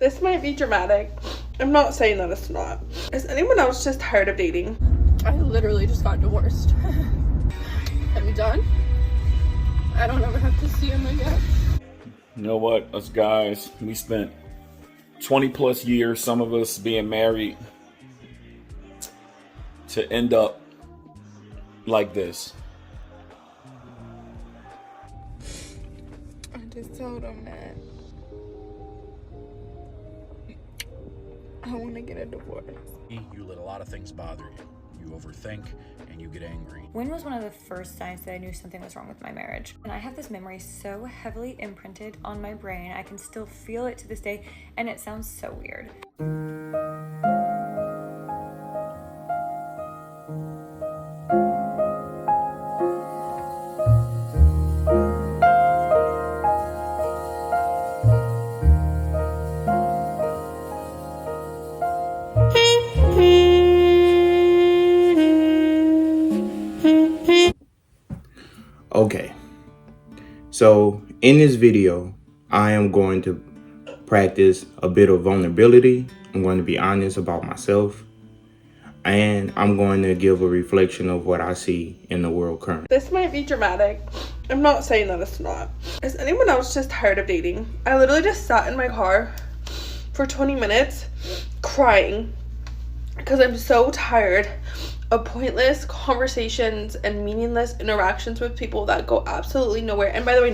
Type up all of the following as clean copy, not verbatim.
This might be dramatic. I'm not saying that it's not. Is anyone else just tired of dating? I literally just got divorced. I'm done. I don't ever have to see him again. You know what, us guys, we spent 20 plus years, some of us being married, to end up like this. I just told him that I want to get a divorce. You let a lot of things bother you. You overthink and you get angry. When was one of the first signs that I knew something was wrong with my marriage? And I have this memory so heavily imprinted on my brain. I can still feel it to this day, and it sounds so weird. Okay, so in this video, I am going to practice a bit of vulnerability. I'm going to be honest about myself, and I'm going to give a reflection of what I see in the world currently. This might be dramatic. I'm not saying that it's not. Is anyone else just tired of dating? I literally just sat in my car for 20 minutes crying because I'm so tired of pointless conversations and meaningless interactions with people that go absolutely nowhere. And by the way,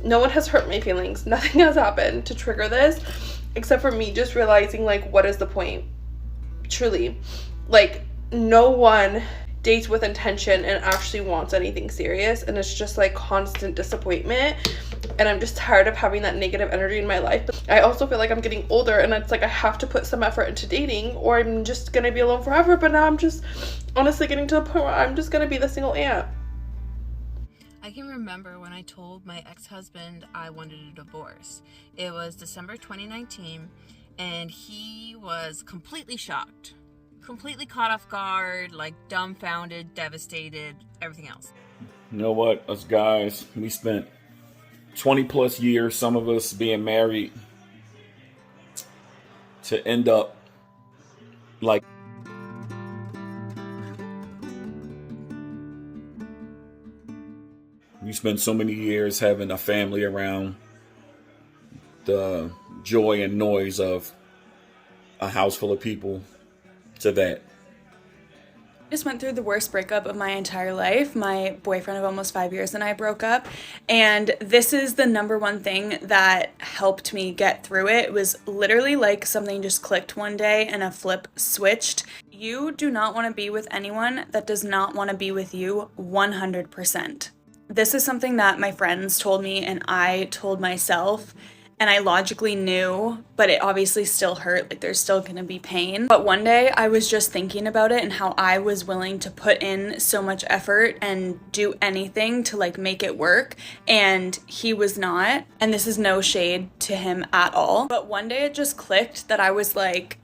no one has hurt my feelings. Nothing has happened to trigger this except for me just realizing, like, what is the point? Truly, like, no one dates with intention and actually wants anything serious, and it's just like constant disappointment. And I'm just tired of having that negative energy in my life. But I also feel like I'm getting older, and it's like I have to put some effort into dating or I'm just gonna be alone forever. But now I'm just honestly getting to the point where I'm just gonna be the single aunt. I can remember when I told my ex-husband I wanted a divorce. It was December 2019, and he was completely shocked, completely caught off guard, like dumbfounded, devastated, everything else. You know what, us guys, we spent 20 plus years, some of us being married, to end up like we spent so many years having a family around, the joy and noise of a house full of people, to that. I just went through the worst breakup of my entire life. My boyfriend of almost 5 years and I broke up, and this is the number one thing that helped me get through it. It was literally like something just clicked one day and a flip switched. You do not want to be with anyone that does not want to be with you 100%. This is something that my friends told me and I told myself, and I logically knew, but it obviously still hurt. Like, there's still gonna be pain. But one day I was just thinking about it and how I was willing to put in so much effort and do anything to like make it work, and he was not. And this is no shade to him at all. But one day it just clicked that I was like,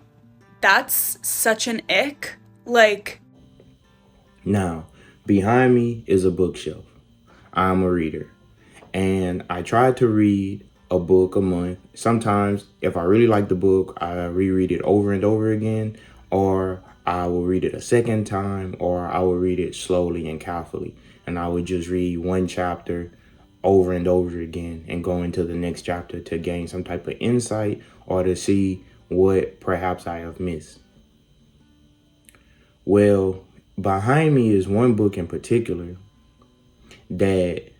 that's such an ick. Like, Now, behind me is a bookshelf. I'm a reader, and I try to read a book a month. Sometimes, if I really like the book, I reread it over and over again, or I will read it a second time, or I will read it slowly and carefully. And I would just read one chapter over and over again and go into the next chapter to gain some type of insight or to see what perhaps I have missed. Well, behind me is one book in particular that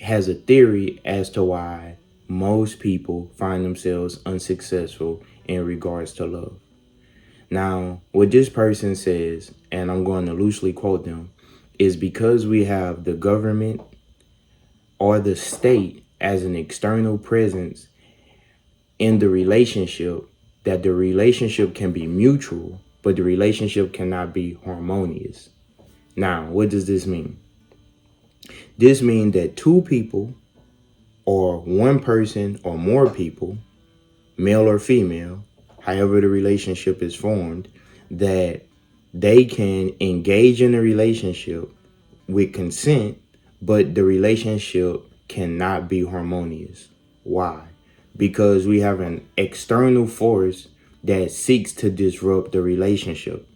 has a theory as to why most people find themselves unsuccessful in regards to love. Now, what this person says, and I'm going to loosely quote them, is because we have the government or the state as an external presence in the relationship, that the relationship can be mutual, but the relationship cannot be harmonious. Now, what does this mean? This means that two people, or one person or more people, male or female, however the relationship is formed, that they can engage in a relationship with consent, but the relationship cannot be harmonious. Why? because we have an external force that seeks to disrupt the relationship.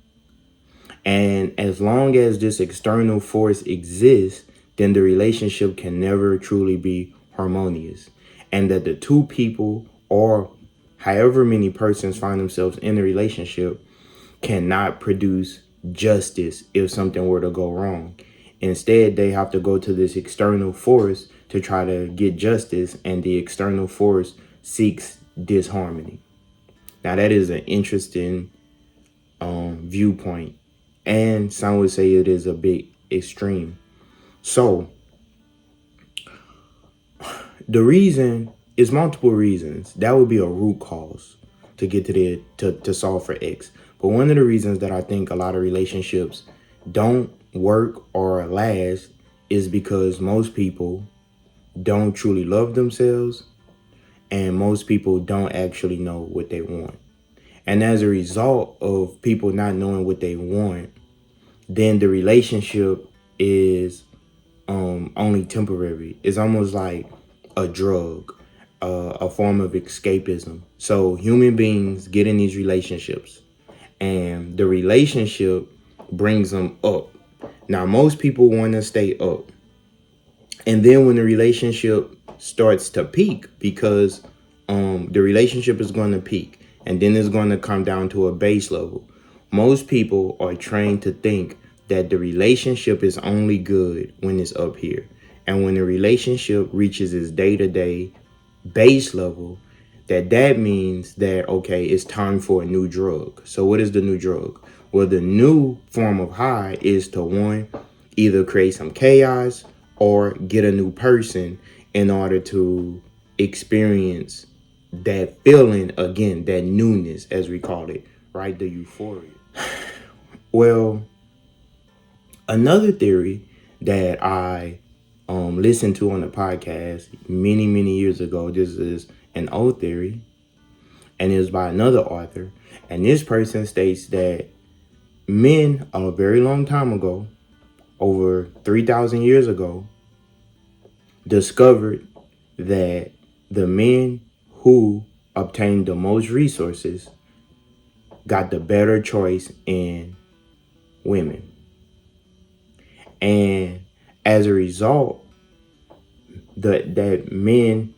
And as long as this external force exists, then the relationship can never truly be harmonious. And that the two people, or however many persons find themselves in a relationship, cannot produce justice if something were to go wrong. Instead, they have to go to this external force to try to get justice, and the external force seeks disharmony. Now, that is an interesting viewpoint, and some would say it is a bit extreme. So, the reason is multiple reasons. That would be a root cause to get to solve for X. But one of the reasons that I think a lot of relationships don't work or last is because most people don't truly love themselves, and most people don't actually know what they want. And as a result of people not knowing what they want, then the relationship is only temporary. It's almost like a drug, a form of escapism. So human beings get in these relationships, and the relationship brings them up. Now, most people want to stay up. And then when the relationship starts to peak, because the relationship is going to peak, and then it's going to come down to a base level. Most people are trained to think that the relationship is only good when it's up here. And when the relationship reaches its day-to-day base level, that means that, okay, it's time for a new drug. So what is the new drug? Well, the new form of high is to, one, either create some chaos or get a new person in order to experience that feeling again, that newness, as we call it, right? The euphoria. Well, another theory that I listened to on the podcast many years ago, this is an old theory, and it was by another author. And this person states that men a very long time ago, over 3,000 years ago, discovered that the men who obtained the most resources got the better choice in women. And as a result, that men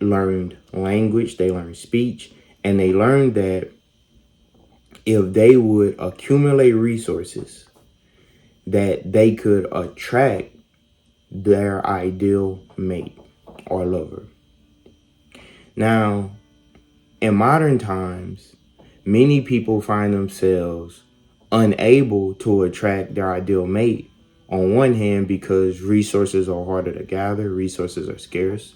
learned language, they learned speech, and they learned that if they would accumulate resources, that they could attract their ideal mate or lover. Now, in modern times, many people find themselves unable to attract their ideal mate. On one hand, because resources are harder to gather, resources are scarce.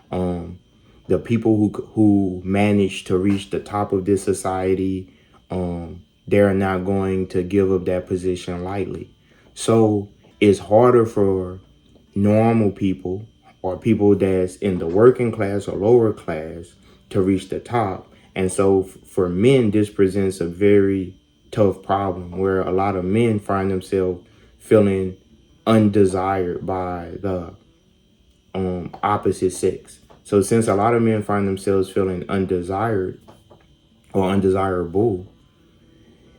The people who manage to reach the top of this society, they're not going to give up that position lightly. So it's harder for normal people or people that's in the working class or lower class to reach the top. And so for men, this presents a very tough problem where a lot of men find themselves feeling undesired by the opposite sex. So since a lot of men find themselves feeling undesired or undesirable,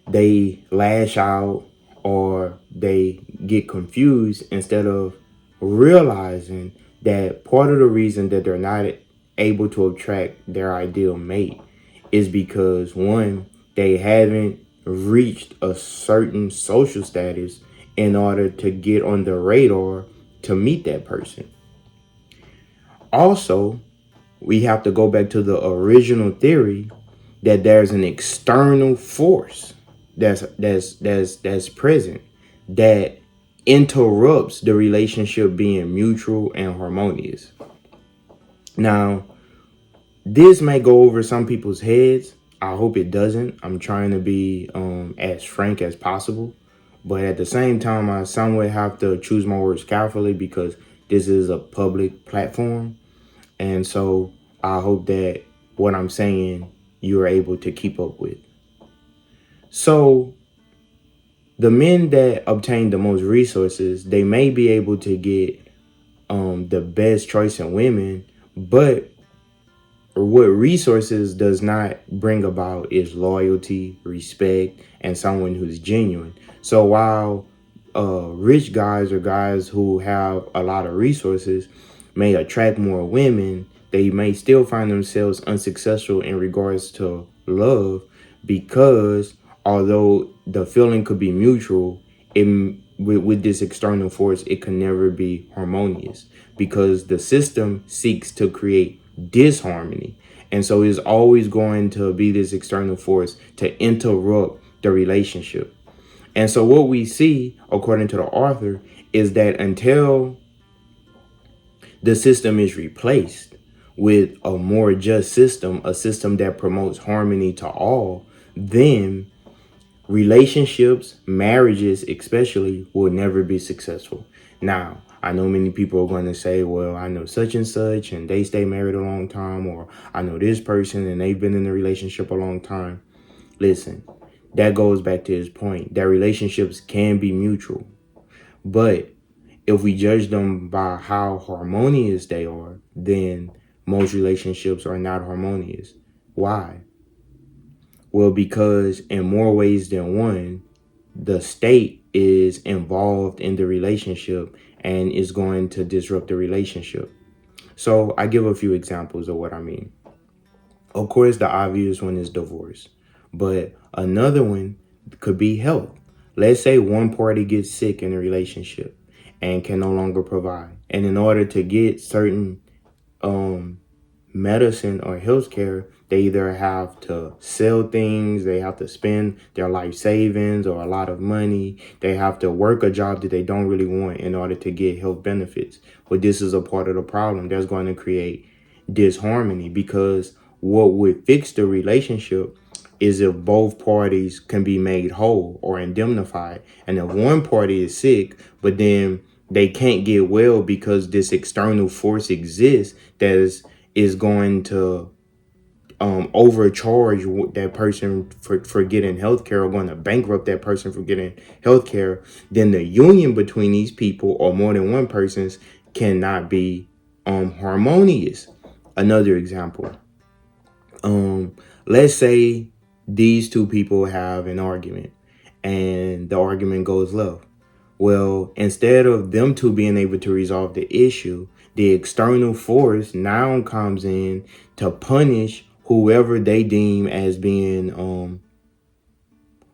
they lash out or they get confused instead of realizing that part of the reason that they're not able to attract their ideal mate is because, one, they haven't reached a certain social status in order to get on the radar to meet that person. Also, we have to go back to the original theory that there's an external force that's present that interrupts the relationship being mutual and harmonious. Now, this may go over some people's heads. I hope it doesn't. I'm trying to be as frank as possible. But at the same time, I somewhat have to choose my words carefully because this is a public platform. And so I hope that what I'm saying, you're able to keep up with. So the men that obtain the most resources, they may be able to get the best choice in women, but what resources does not bring about is loyalty, respect, and someone who's genuine. So while rich guys or guys who have a lot of resources may attract more women, they may still find themselves unsuccessful in regards to love, because although the feeling could be mutual, with this external force, it can never be harmonious, because the system seeks to create disharmony. And so it's always going to be this external force to interrupt the relationship. And so what we see, according to the author, is that until the system is replaced with a more just system, a system that promotes harmony to all, then relationships, marriages especially, will never be successful. Now, I know many people are going to say, well, I know such and such and they stay married a long time, or I know this person and they've been in a relationship a long time. Listen, that goes back to his point that relationships can be mutual. But if we judge them by how harmonious they are, then most relationships are not harmonious. Why? Well, because in more ways than one, the state is involved in the relationship and is going to disrupt the relationship. So I give a few examples of what I mean. Of course, the obvious one is divorce, but another one could be health. Let's say one party gets sick in a relationship and can no longer provide. And in order to get certain medicine or healthcare, they either have to sell things, they have to spend their life savings or a lot of money, they have to work a job that they don't really want in order to get health benefits. But this is a part of the problem that's going to create disharmony, because what would fix the relationship is if both parties can be made whole or indemnified. And if one party is sick, but then they can't get well because this external force exists that is going to overcharge that person for getting healthcare, or going to bankrupt that person for getting healthcare, then the union between these people or more than one persons cannot be harmonious. Another example, let's say these two people have an argument and the argument goes left. Well, instead of them two being able to resolve the issue, the external force now comes in to punish whoever they deem as being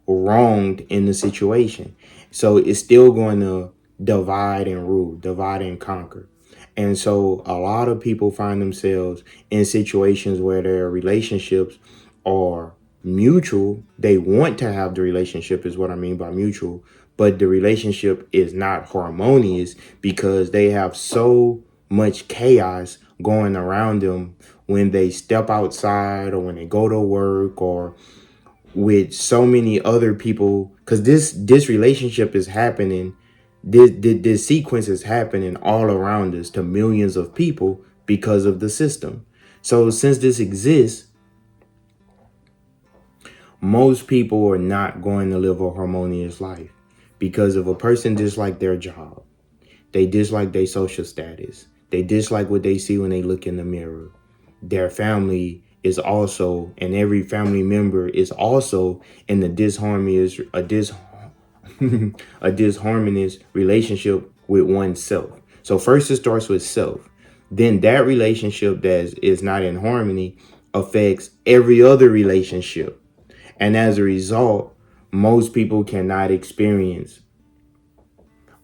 wronged in the situation. So it's still going to divide and rule, divide and conquer. And so a lot of people find themselves in situations where their relationships are mutual. They want to have the relationship, is what I mean by mutual, but the relationship is not harmonious because they have so much chaos going around them when they step outside or when they go to work, or with so many other people, because this relationship is happening, this sequence is happening all around us to millions of people because of the system. So since this exists, most people are not going to live a harmonious life, because if a person dislikes their job, they dislike their social status, they dislike what they see when they look in the mirror, their family is also, and every family member is also in the disharmonious a disharmonious relationship with oneself. So first it starts with self. Then that relationship that is not in harmony affects every other relationship. And as a result, most people cannot experience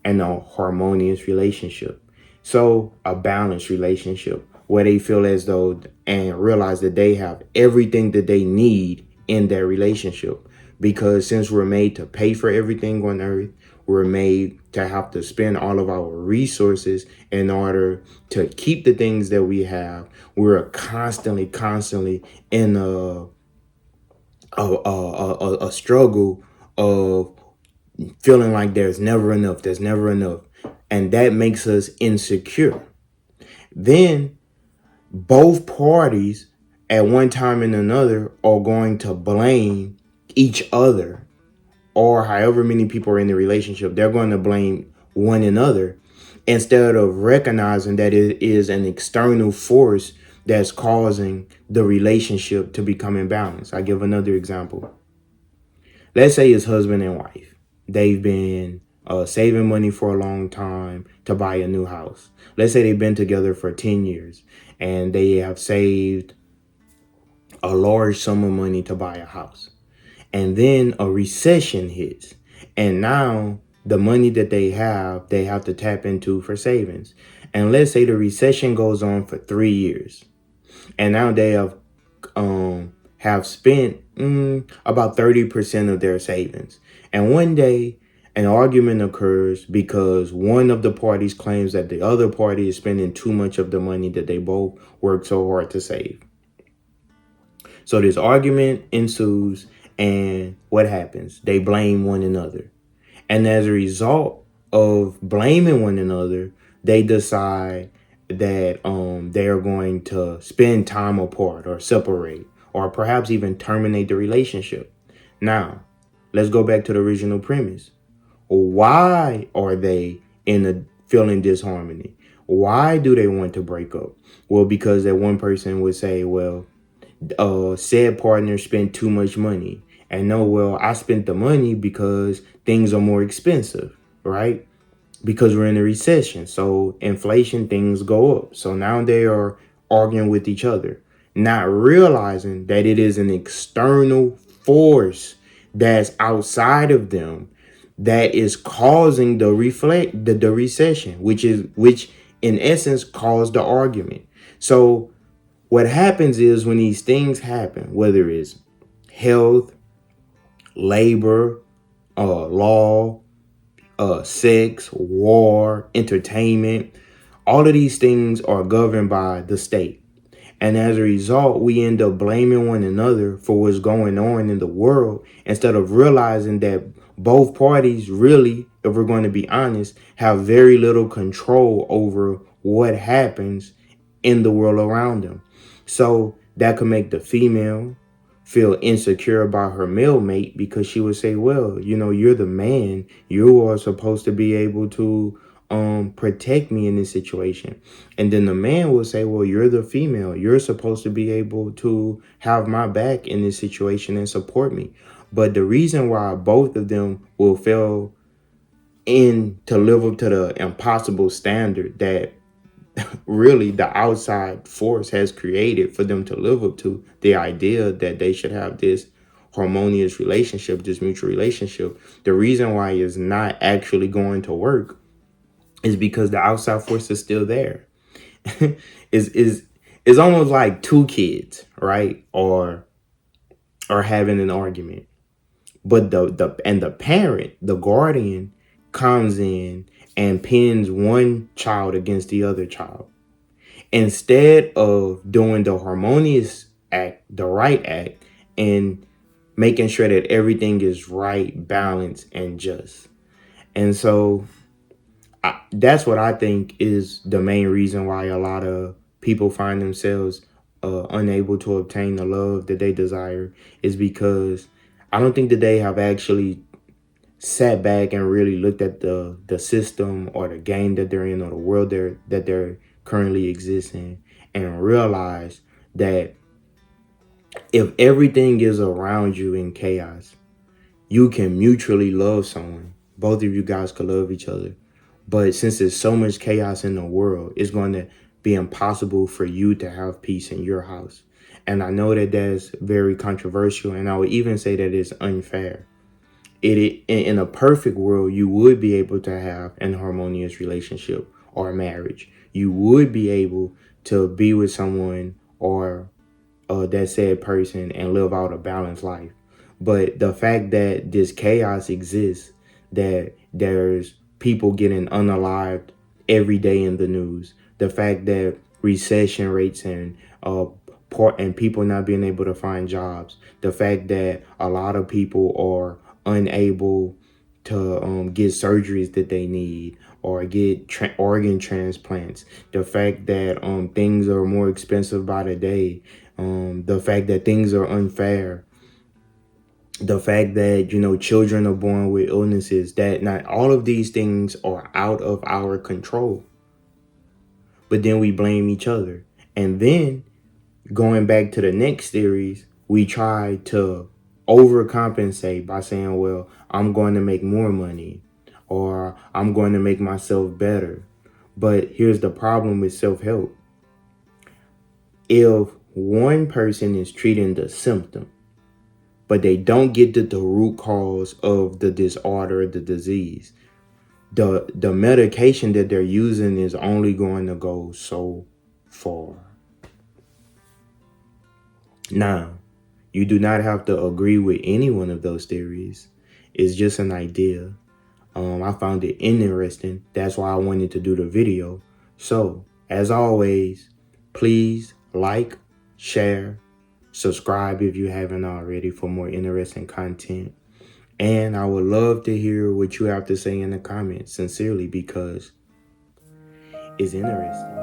a harmonious relationship. So a balanced relationship where they feel as though and realize that they have everything that they need in their relationship. Because since we're made to pay for everything on earth, we're made to have to spend all of our resources in order to keep the things that we have. We're constantly in a struggle of feeling like there's never enough. And that makes us insecure. Then both parties at one time and another are going to blame each other, or however many people are in the relationship, they're going to blame one another instead of recognizing that it is an external force that's causing the relationship to become imbalanced. I give another example. Let's say it's husband and wife. They've been saving money for a long time to buy a new house. Let's say they've been together for 10 years and they have saved a large sum of money to buy a house. And then a recession hits. And now the money that they have to tap into for savings. And let's say the recession goes on for 3 years. And now they have spent about 30% of their savings. And one day an argument occurs because one of the parties claims that the other party is spending too much of the money that they both worked so hard to save. So this argument ensues, and what happens? They blame one another. And as a result of blaming one another, they decide that they are going to spend time apart or separate or perhaps even terminate the relationship. Now, let's go back to the original premise. Why are they feeling disharmony? Why do they want to break up? Well, because that one person would say, well, said partner spent too much money. And no, well, I spent the money because things are more expensive, right? Because we're in a recession. So inflation, things go up. So now they are arguing with each other, not realizing that it is an external force that's outside of them that is causing the recession, which in essence caused the argument. So what happens is when these things happen, whether it's health, labor, law, sex, war, entertainment, all of these things are governed by the state. And as a result, we end up blaming one another for what's going on in the world instead of realizing that both parties really, if we're going to be honest, have very little control over what happens in the world around them. So that could make the female feel insecure about her male mate because she would say, well, you're the man. You are supposed to be able to protect me in this situation. And then the man will say, well, you're the female. You're supposed to be able to have my back in this situation and support me. But the reason why both of them will fail to live up to the impossible standard that really the outside force has created for them to live up to, the idea that they should have this harmonious relationship, this mutual relationship, the reason why it's not actually going to work is because the outside force is still there. It's almost like two kids, right? Or having an argument. But the parent, the guardian, comes in and pins one child against the other child. Instead of doing the harmonious act, the right act, and making sure that everything is right, balanced, and just. And so that's what I think is the main reason why a lot of people find themselves unable to obtain the love that they desire, is because I don't think that they have actually sat back and really looked at the system or the game that they're in or the world that they're currently existing and realized that if everything is around you in chaos, you can mutually love someone. Both of you guys could love each other. But since there's so much chaos in the world, it's going to be impossible for you to have peace in your house. And I know that that's very controversial, and I would even say that it's unfair. In a perfect world, you would be able to have an harmonious relationship or marriage. You would be able to be with someone or that said person and live out a balanced life. But the fact that this chaos exists, that there's people getting unalived every day in the news, the fact that recession rates and people not being able to find jobs, the fact that a lot of people are unable to get surgeries that they need or get organ transplants, the fact that things are more expensive by the day, the fact that things are unfair, the fact that children are born with illnesses, that not all of these things are out of our control. But then we blame each other, and then going back to the next series, we tried to overcompensate by saying, well, I'm going to make more money or I'm going to make myself better. But here's the problem with self-help. If one person is treating the symptom, but they don't get to the root cause of the disorder or the disease, the medication that they're using is only going to go so far. Now, you do not have to agree with any one of those theories. It's just an idea. I found it interesting. That's why I wanted to do the video. So, as always, please like, share, subscribe if you haven't already for more interesting content. And I would love to hear what you have to say in the comments, sincerely, because it's interesting.